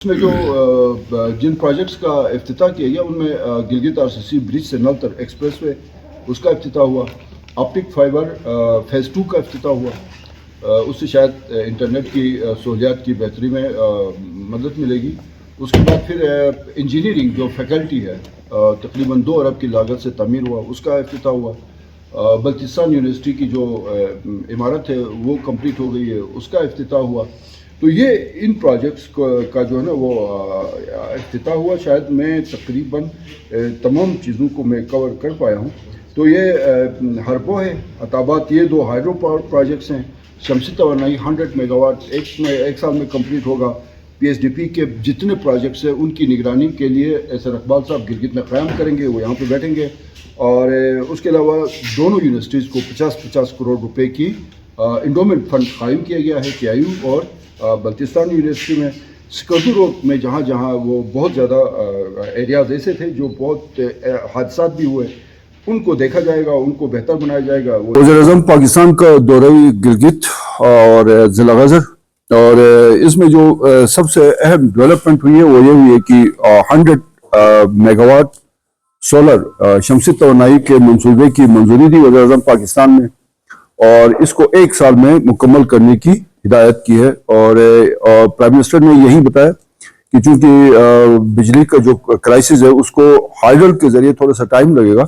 اس میں جو جن پروجیکٹس کا افتتاح کیا گیا ان میں گلگت RCC برج سے نل تک ایکسپریس وے اس کا افتتاح ہوا، آپٹک فائبر فیز 2 کا افتتاح ہوا، اس سے شاید انٹرنیٹ کی سہولیات کی بہتری میں مدد ملے گی۔ اس کے بعد پھر انجینئرنگ جو فیکلٹی ہے تقریباً 2 ارب کی لاگت سے تعمیر ہوا، اس کا افتتاح ہوا۔ بلتستان یونیورسٹی کی جو عمارت ہے وہ کمپلیٹ ہو گئی ہے، اس کا افتتاح ہوا۔ تو یہ ان پروجیکٹس کا جو ہے نا وہ افتتاح ہوا۔ شاید میں تقریباً تمام چیزوں کو میں کور کر پایا ہوں۔ تو یہ ہرپو ہے، عطابات، یہ 2 ہائیڈرو پاور پروجیکٹس ہیں۔ شمسی توانائی 100 میگا واٹ ایک سال میں کمپلیٹ ہوگا۔ PSDP کے جتنے پروجیکٹس ہیں ان کی نگرانی کے لیے سر اقبال صاحب گلگت میں قیام کریں گے، وہ یہاں پہ بیٹھیں گے۔ اور اس کے علاوہ دونوں یونیورسٹیز کو 50 کروڑ روپے کی انڈومنٹ فنڈ قائم کیا گیا ہے، KIU اور بلتستان یونیورسٹی میں۔ سکردو روڈ میں جہاں جہاں وہ بہت زیادہ ایریاز ایسے تھے جو بہت حادثات بھی ہوئے، ان کو دیکھا جائے گا، ان کو بہتر بنایا جائے گا۔ وزیر اعظم پاکستان کا دورہ گلگت اور ضلع غزر، اور اس میں جو سب سے اہم ڈیولپمنٹ ہوئی ہے وہ یہ ہوئی ہے کہ 100 میگا واٹ سولر شمسی توانائی کے منصوبے کی منظوری دی وزیر اعظم پاکستان نے، اور اس کو 1 سال میں مکمل کرنے کی ہدایت کی ہے۔ اور پرائم منسٹر نے یہی بتایا کہ چونکہ بجلی کا جو کرائسس ہے اس کو ہائیڈل کے ذریعے تھوڑا سا ٹائم لگے گا،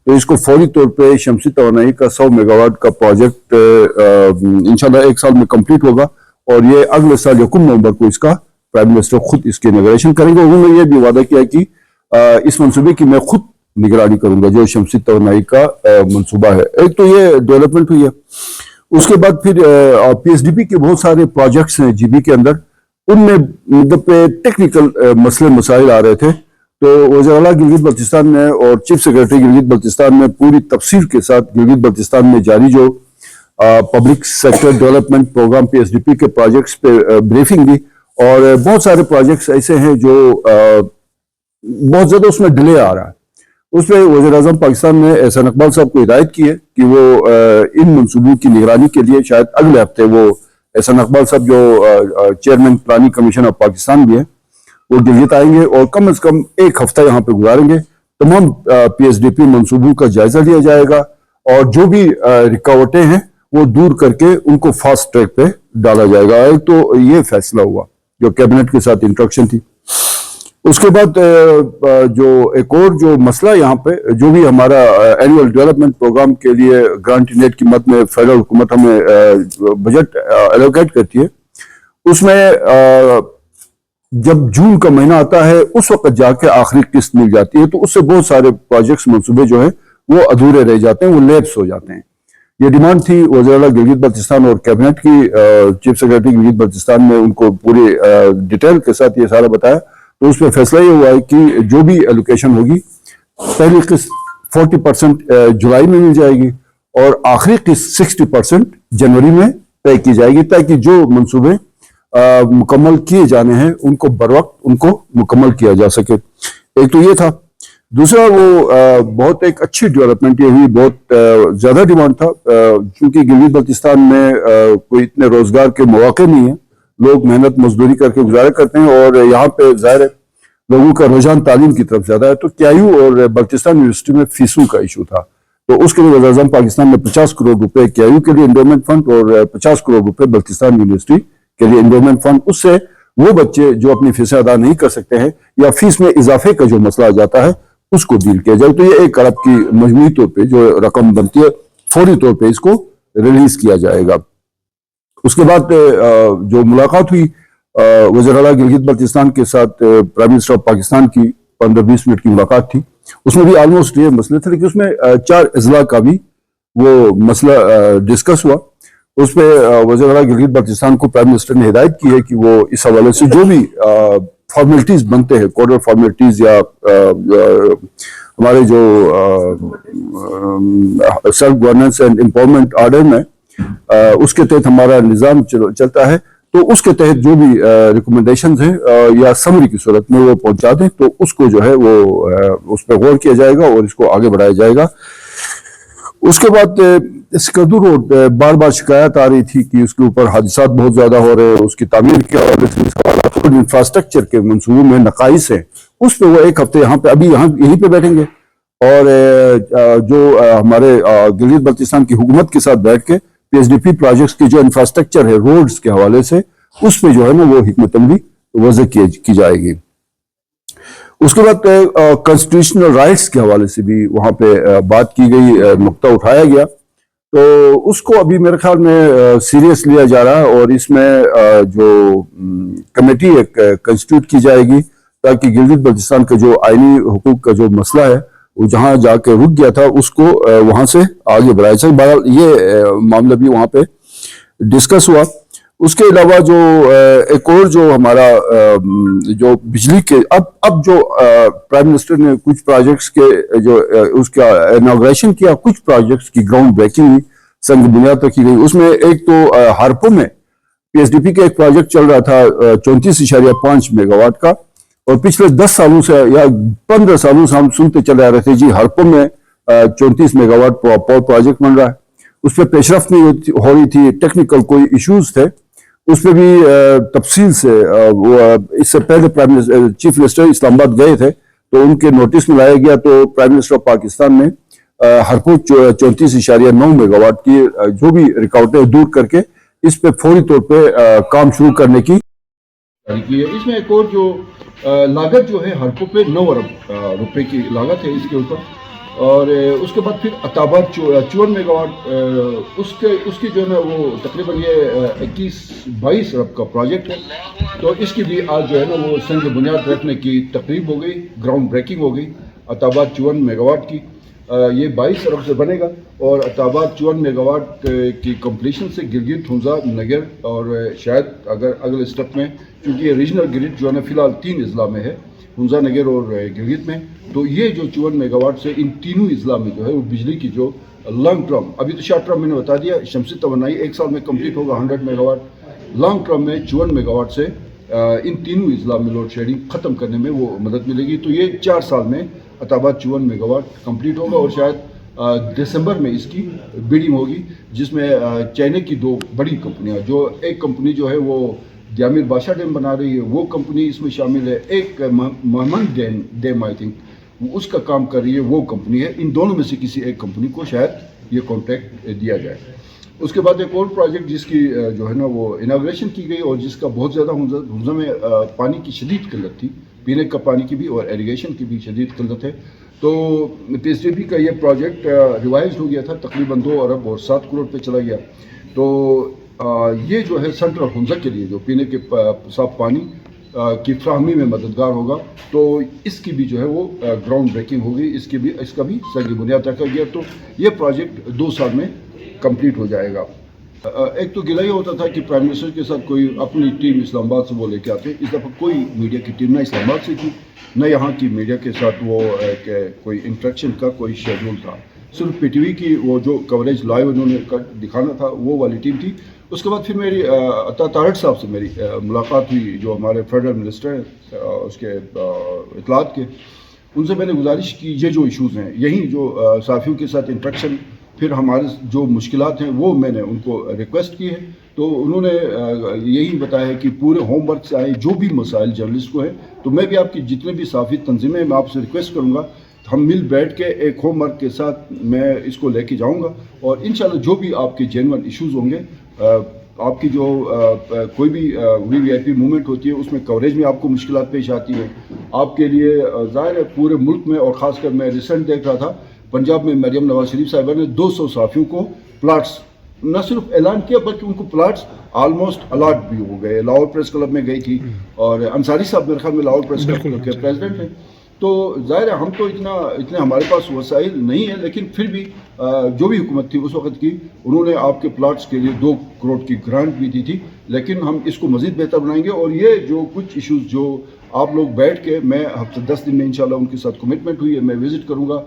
تو اس کو فوری طور پہ شمسی توانائی کا 100 میگا واٹ کا پروجیکٹ انشاءاللہ 1 سال میں کمپلیٹ ہوگا، اور یہ اگلے سال 1 نومبر کو اس کا پرائم منسٹر خود اس کی اناگوریشن کریں گے۔ انہوں نے یہ بھی وعدہ کیا کہ اس منصوبے کی میں خود نگرانی کروں گا جو شمسی توانائی کا منصوبہ ہے۔ ایک تو یہ ڈیولپمنٹ ہوئی ہے۔ اس کے بعد پھر PSDP کے بہت سارے پروجیکٹس ہیں GB کے اندر، ان میں مطلب پہ ٹیکنیکل مسئلے مسائل آ رہے تھے، تو وزیر اعلیٰ گلگت بلتستان نے اور چیف سیکرٹری گلگت بلتستان نے پوری تفصیل کے ساتھ گلگت بلتستان میں جاری جو public sector development programme PSDP کے پروجیکٹس پہ بریفنگ دی، اور بہت سارے پروجیکٹس ایسے ہیں جو بہت زیادہ اس میں ڈیلے آ رہا ہے۔ اس پہ وزیر اعظم پاکستان نے سر اقبال صاحب کو ہدایت کی ہے کہ وہ ان منصوبوں کی نگرانی کے لیے شاید اگلے ہفتے وہ سر اقبال صاحب جو chairman planning commission of Pakistan بھی ہیں، وہ گلگت آئیں گے اور کم از کم 1 ہفتہ یہاں پہ گزاریں گے۔ تمام PSDP منصوبوں کا جائزہ لیا جائے گا، اور جو بھی رکاوٹیں ہیں وہ دور کر کے ان کو فاسٹ ٹریک پہ ڈالا جائے گا۔ ایک تو یہ فیصلہ ہوا جو کیبنٹ کے ساتھ انٹرکشن تھی۔ اس کے بعد جو ایک اور جو مسئلہ یہاں پہ جو بھی ہمارا اینول ڈیولپمنٹ پروگرام کے لیے گرانٹ نیٹ کی مد میں فیڈرل حکومت ہمیں بجٹ ایلوکیٹ کرتی ہے، اس میں جب جون کا مہینہ آتا ہے اس وقت جا کے آخری قسط مل جاتی ہے، تو اس سے بہت سارے پروجیکٹس منصوبے جو ہیں وہ ادھورے رہ جاتے ہیں، وہ لیپس ہو جاتے ہیں۔ یہ ڈیمانڈ تھی وزیر اعلیٰ گلگت بلتستان اور کیبنٹ کی۔ چیف سیکرٹری گلگت بلتستان نے ان کو پوری ڈیٹیل کے ساتھ یہ سارا بتایا، تو اس میں فیصلہ یہ ہوا ہے کہ جو بھی ایلوکیشن ہوگی، پہلی قسط 40% جولائی میں مل جائے گی، اور آخری قسط 60% جنوری میں طے کی جائے گی، تاکہ جو منصوبے مکمل کیے جانے ہیں ان کو بر وقت ان کو مکمل کیا جا سکے۔ ایک تو یہ تھا۔ دوسرا وہ بہت ایک اچھی ڈیولپمنٹ یہ ہوئی، بہت زیادہ ڈیمانڈ تھا، کیونکہ گلگت بلتستان میں کوئی اتنے روزگار کے مواقع نہیں ہیں، لوگ محنت مزدوری کر کے گزارا کرتے ہیں، اور یہاں پہ ظاہر ہے لوگوں کا رجحان تعلیم کی طرف زیادہ ہے، تو KIU اور بلتستان یونیورسٹی میں فیسوں کا ایشو تھا، تو اس کے لیے وزیر اعظم پاکستان نے 50 کروڑ روپے KIU کے لیے انڈومنٹ فنڈ اور 50 کروڑ روپے بلتستان یونیورسٹی کے لیے انڈومنٹ فنڈ۔ اس سے وہ بچے جو اپنی فیسیں ادا نہیں کر سکتے ہیں یا فیس میں اضافے کا جو مسئلہ آ جاتا ہے اس کو ڈیل کیا جائے، تو یہ 1 ارب کی مجموعی طور پہ جو رقم بنتی ہے فوری طور پہ اس کو ریلیز کیا جائے گا۔ اس کے بعد جو ملاقات ہوئی وزیر اعلیٰ گلگت بلتستان کے ساتھ پرائم منسٹر آف پاکستان کی 15-20 منٹ کی ملاقات تھی، اس میں بھی آلموسٹ یہ مسئلے تھے، لیکن اس میں 4 اضلاع کا بھی وہ مسئلہ ڈسکس ہوا۔ اس پہ وزیر اعلیٰ گلگت بلتستان کو پرائم منسٹر نے ہدایت کی ہے کہ وہ اس حوالے سے جو بھی فارمیلٹیز بنتے ہیں، کوڈر فارمیلٹیز یا ہمارے جو self governance and empowerment order میں اس کے تحت ہمارا نظام چلتا ہے، تو اس کے تحت جو بھی ریکومنڈیشنز ہیں یا سمری کی صورت میں وہ پہنچا دیں، تو اس کو جو ہے وہ اس پہ غور کیا جائے گا اور اس کو آگے بڑھایا جائے گا۔ اس کے بعد سکردو روڈ بار بار شکایت آ رہی تھی کہ اس کے اوپر حادثات بہت زیادہ ہو رہے ہیں، اس کی تعمیر کے حوالے سے سوالات اور انفراسٹرکچر کے منصوبوں میں نقائص ہیں، اس پہ وہ ایک ہفتے یہاں پہ ابھی یہیں پہ بیٹھیں گے اور جو ہمارے گلگت بلتستان کی حکومت کے ساتھ بیٹھ کے P S D P projects کی جو انفراسٹرکچر ہے روڈز کے حوالے سے اس پہ جو ہے نا وہ حکمت عملی وضع کی جائے گی۔ اس کے بعد کانسٹیٹیوشنل رائٹس کے حوالے سے بھی وہاں پہ بات کی گئی، نقطہ اٹھایا گیا، تو اس کو ابھی میرے خیال میں سیریس لیا جا رہا ہے اور اس میں جو کمیٹی ایک کنسٹیٹیوٹ کی جائے گی تاکہ گلگت بلتستان کا جو آئینی حقوق کا جو مسئلہ ہے وہ جہاں جا کے رک گیا تھا اس کو وہاں سے آگے بڑھایا جائے۔ بہرحال یہ معاملہ بھی وہاں پہ ڈسکس ہوا۔ اس کے علاوہ جو ایک اور جو ہمارا جو بجلی کے اب جو پرائم منسٹر نے کچھ پروجیکٹس کے جو اس کا انوگریشن کیا، کچھ پروجیکٹس کی گراؤنڈ بریکنگ ہوئی، سنگ بنیاد رکھی گئی۔ اس میں ایک تو ہارپو میں پی ایس ڈی پی کا ایک پروجیکٹ چل رہا تھا 34.5 میگا واٹ کا، اور پچھلے 10 سالوں سے یا 15 سالوں سے ہم سنتے چلے آ رہے تھے جی ہارپو میں 34 میگا واٹ پاور پروجیکٹ بن رہا ہے، اس پہ پیش رفت نہیں ہو رہی تھی، ٹیکنیکل کوئی ایشوز تھے، اس پہ بھی تفصیل سے اس سے پہلے چیف منسٹر اسلام آباد گئے تھے تو ان کے نوٹس میں لایا گیا، تو پرائم منسٹر آف پاکستان نے ہرپو 34.9 میگا واٹ کی جو بھی رکاوٹیں دور کر کے اس پہ فوری طور پہ کام شروع کرنے کی ہے۔ اس میں ایک اور جو لاگت جو ہے ہرپو پہ 9 ارب روپے کی لاگت ہے اس کے اوپر، اور اس کے بعد پھر عطاباد 54 میگا واٹ اس کی جو ہے نا وہ تقریباً یہ 21-22 ارب کا پروجیکٹ ہے، تو اس کی بھی آج جو ہے نا وہ سنگ بنیاد رکھنے کی تقریب ہو گئی، گراؤنڈ بریکنگ ہو گئی عطاباد 54 میگا واٹ کی۔ یہ 22 ارب سے بنے گا اور عطاباد 54 میگا واٹ کی کمپلیشن سے گلگت، ہنزا، نگر اور شاید اگر اگلے اسٹیپ میں، کیونکہ یہ ریجنل گرڈ جو ہے نا فی الحال 3 اضلاع میں ہے، ہنزا، نگر اور گلگت میں، تو یہ جو 54 میگا واٹ سے ان تینوں اضلاع میں جو ہے وہ بجلی کی جو لانگ ٹرم، ابھی تو شارٹ ٹرم میں نے بتا دیا شمسی توانائی 1 سال میں کمپلیٹ ہوگا 100 میگا واٹ، لانگ ٹرم میں 54 میگا واٹ سے ان تینوں اضلاع میں لوڈ شیڈنگ ختم کرنے میں وہ مدد ملے گی۔ تو یہ 4 سال میں عطاباد 54 میگا واٹ کمپلیٹ ہوگا اور شاید دسمبر میں اس کی بیڈنگ ہوگی، جس میں چائنا کی 2 بڑی کمپنیاں، جو ایک کمپنی جو ہے وہ دیامیر بادشاہ ڈیم بنا رہی ہے، وہ کمپنی اس میں شامل ہے، ایک محمد ڈیم آئی تھنک اس کا کام کر رہی ہے، وہ کمپنی ہے، ان دونوں میں سے کسی ایک کمپنی کو شاید یہ کانٹریکٹ دیا جائے۔ اس کے بعد ایک اور پروجیکٹ جس کی جو ہے نا وہ اناگریشن کی گئی اور جس کا بہت زیادہ ہنزا میں پانی کی شدید قلت تھی، پینے کا پانی کی بھی اور ایریگیشن کی بھی شدید قلت ہے، تو پی ایس ڈی پی کا یہ پروجیکٹ ریوائز ہو گیا تھا، تقریباً 2 ارب اور 7 کروڑ پہ چلا گیا۔ تو یہ جو ہے سینٹرل ہنزا کے لیے جو پینے کے صاف پانی کی فراہمی میں مددگار ہوگا، تو اس کی بھی جو ہے وہ گراؤنڈ بریکنگ ہوگی، اس کا بھی سنگ بنیاد رکھا گیا، تو یہ پروجیکٹ 2 سال میں کمپلیٹ ہو جائے گا۔ ایک تو گلہ یہ ہوتا تھا کہ پرائم منسٹر کے ساتھ کوئی اپنی ٹیم اسلام آباد سے وہ لے کے آتے، اس دفعہ کوئی میڈیا کی ٹیم نہ اسلام آباد سے تھی نہ یہاں کی میڈیا کے ساتھ وہ کوئی انٹریکشن کا کوئی شیڈول تھا، صرف پی ٹی وی کی وہ جو کوریج لائیو انہوں نے دکھانا تھا وہ والی ٹیم تھی۔ اس کے بعد پھر میری عطا طارٹ صاحب سے میری ملاقات ہوئی، جو ہمارے فیڈرل منسٹر ہیں اس کے اطلاعات کے، ان سے میں نے گزارش کی یہ جو ایشوز ہیں، یہی جو صحافیوں کے ساتھ انٹریکشن، پھر ہمارے جو مشکلات ہیں وہ میں نے ان کو ریکویسٹ کی ہے، تو انہوں نے یہی بتایا ہے کہ پورے ہوم ورک سے آئے جو بھی مسائل جرنلسٹ کو ہیں، تو میں بھی آپ کی جتنے بھی صحافی تنظیمیں ہیں میں آپ سے ریکویسٹ کروں گا، ہم مل بیٹھ کے ایک ہوم ورک کے ساتھ میں اس کو لے کے جاؤں گا، اور انشاءاللہ جو بھی آپ کے جینوئن ایشوز ہوں گے، آپ کی جو کوئی بھی وی آئی پی موومنٹ ہوتی ہے اس میں کوریج میں آپ کو مشکلات پیش آتی ہے، آپ کے لیے ظاہر ہے پورے ملک میں، اور خاص کر میں ریسنٹ دیکھ رہا تھا پنجاب میں مریم نواز شریف صاحبہ نے 200 صحافیوں کو پلاٹس نہ صرف اعلان کیا بلکہ ان کو پلاٹس آلموسٹ الاٹ بھی ہو گئے۔ لاہور پریس کلب میں گئی تھی، اور انصاری صاحب میرے خیال میں لاہور پریس کلب کے پریزیڈنٹ ہیں، تو ظاہر ہے ہم تو اتنے ہمارے پاس وسائل نہیں ہیں، لیکن پھر بھی جو بھی حکومت تھی اس وقت کی، انہوں نے آپ کے پلاٹس کے لیے 2 کروڑ کی گرانٹ بھی دی تھی، لیکن ہم اس کو مزید بہتر بنائیں گے، اور یہ جو کچھ ایشوز جو آپ لوگ بیٹھ کے، میں ہفتے 10 دن میں انشاءاللہ ان کے ساتھ کمٹمنٹ ہوئی ہے، میں وزٹ کروں گا